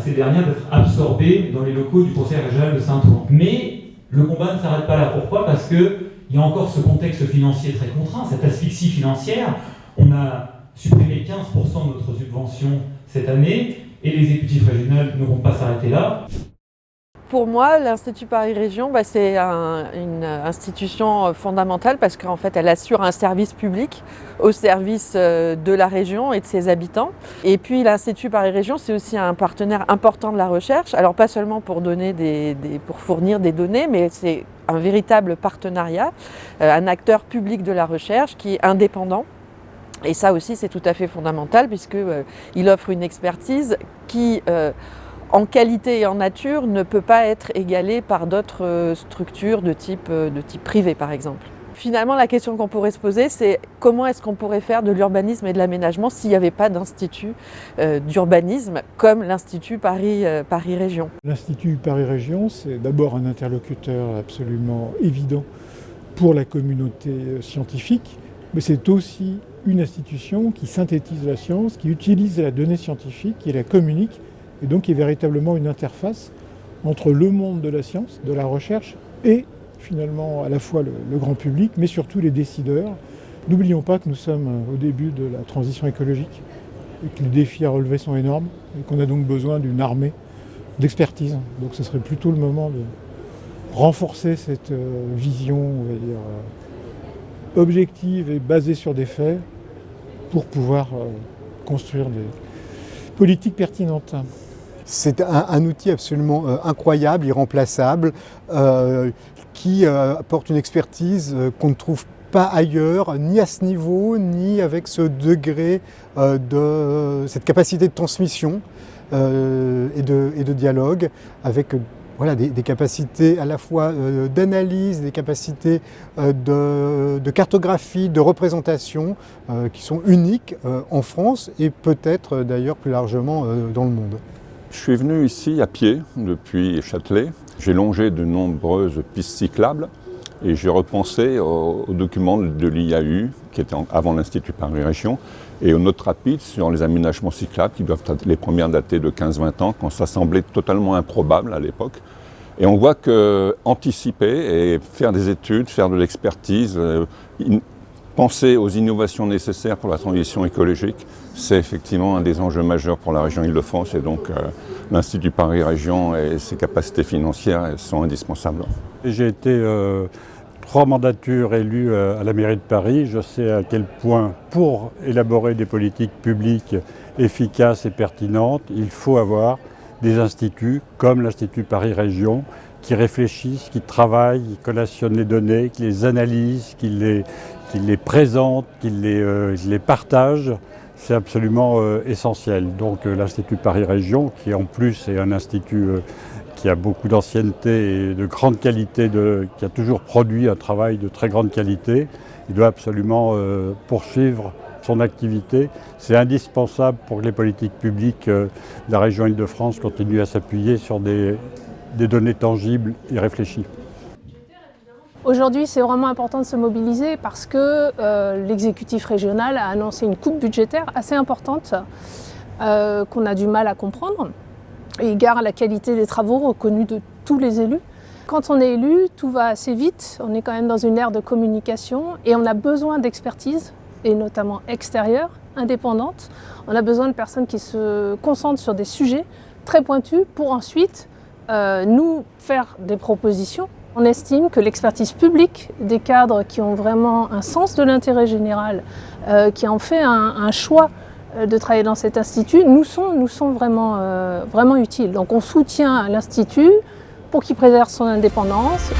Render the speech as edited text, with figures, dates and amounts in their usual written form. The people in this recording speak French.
ces dernières d'être absorbées dans les locaux du conseil régional de Saint-Ouen. Mais le combat ne s'arrête pas là. Pourquoi ? Parce qu'il y a encore ce contexte financier très contraint, cette asphyxie financière. On a supprimé 15% de notre subvention cette année et les exécutifs régionaux ne vont pas s'arrêter là. Pour moi, l'Institut Paris Région, c'est une institution fondamentale parce qu'en fait, elle assure un service public au service de la région et de ses habitants. Et puis, l'Institut Paris Région, c'est aussi un partenaire important de la recherche. Alors, pas seulement pour fournir des données, mais c'est un véritable partenariat, un acteur public de la recherche qui est indépendant. Et ça aussi, c'est tout à fait fondamental puisqu'il offre une expertise qui en qualité et en nature, ne peut pas être égalé par d'autres structures de type privé, par exemple. Finalement, la question qu'on pourrait se poser, c'est comment est-ce qu'on pourrait faire de l'urbanisme et de l'aménagement s'il n'y avait pas d'institut d'urbanisme comme l'Institut Paris Région. L'Institut Paris Région, c'est d'abord un interlocuteur absolument évident pour la communauté scientifique, mais c'est aussi une institution qui synthétise la science, qui utilise la donnée scientifique, qui la communique, et donc qui est véritablement une interface entre le monde de la science, de la recherche, et finalement à la fois le grand public, mais surtout les décideurs. N'oublions pas que nous sommes au début de la transition écologique, et que les défis à relever sont énormes, et qu'on a donc besoin d'une armée d'expertise. Donc ce serait plutôt le moment de renforcer cette vision, on va dire, objective et basée sur des faits, pour pouvoir construire des politiques pertinentes. C'est un outil absolument incroyable, irremplaçable, qui apporte une expertise qu'on ne trouve pas ailleurs, ni à ce niveau, ni avec ce degré cette capacité de transmission et de dialogue, avec des capacités à la fois d'analyse, des capacités de cartographie, de représentation qui sont uniques en France et peut-être d'ailleurs plus largement dans le monde. Je suis venu ici à pied depuis Châtelet. J'ai longé de nombreuses pistes cyclables et j'ai repensé aux documents de l'IAU qui était avant l'Institut Paris Région et aux notes rapides sur les aménagements cyclables qui doivent être les premières datées de 15-20 ans quand ça semblait totalement improbable à l'époque. Et on voit qu'anticiper et faire des études, faire de l'expertise, penser aux innovations nécessaires pour la transition écologique, c'est effectivement un des enjeux majeurs pour la région Île-de-France et donc l'Institut Paris Région et ses capacités financières sont indispensables. J'ai été 3 mandatures élu à la mairie de Paris. Je sais à quel point, pour élaborer des politiques publiques efficaces et pertinentes, il faut avoir des instituts comme l'Institut Paris Région qui réfléchissent, qui travaillent, qui collationnent les données, qui les analysent, qui les présentent, qui les partagent. C'est absolument essentiel. Donc l'Institut Paris Région, qui en plus est un institut qui a beaucoup d'ancienneté et de grande qualité, qui a toujours produit un travail de très grande qualité, il doit absolument poursuivre son activité. C'est indispensable pour que les politiques publiques de la région Île-de-France continuent à s'appuyer sur des données tangibles et réfléchies. Aujourd'hui, c'est vraiment important de se mobiliser parce que l'exécutif régional a annoncé une coupe budgétaire assez importante qu'on a du mal à comprendre, égard à la qualité des travaux reconnus de tous les élus. Quand on est élu, tout va assez vite, on est quand même dans une ère de communication et on a besoin d'expertise, et notamment extérieure, indépendante. On a besoin de personnes qui se concentrent sur des sujets très pointus pour ensuite nous faire des propositions. On estime que l'expertise publique des cadres qui ont vraiment un sens de l'intérêt général, qui ont fait un choix de travailler dans cet institut, nous sont vraiment utiles. Donc on soutient l'Institut pour qu'il préserve son indépendance.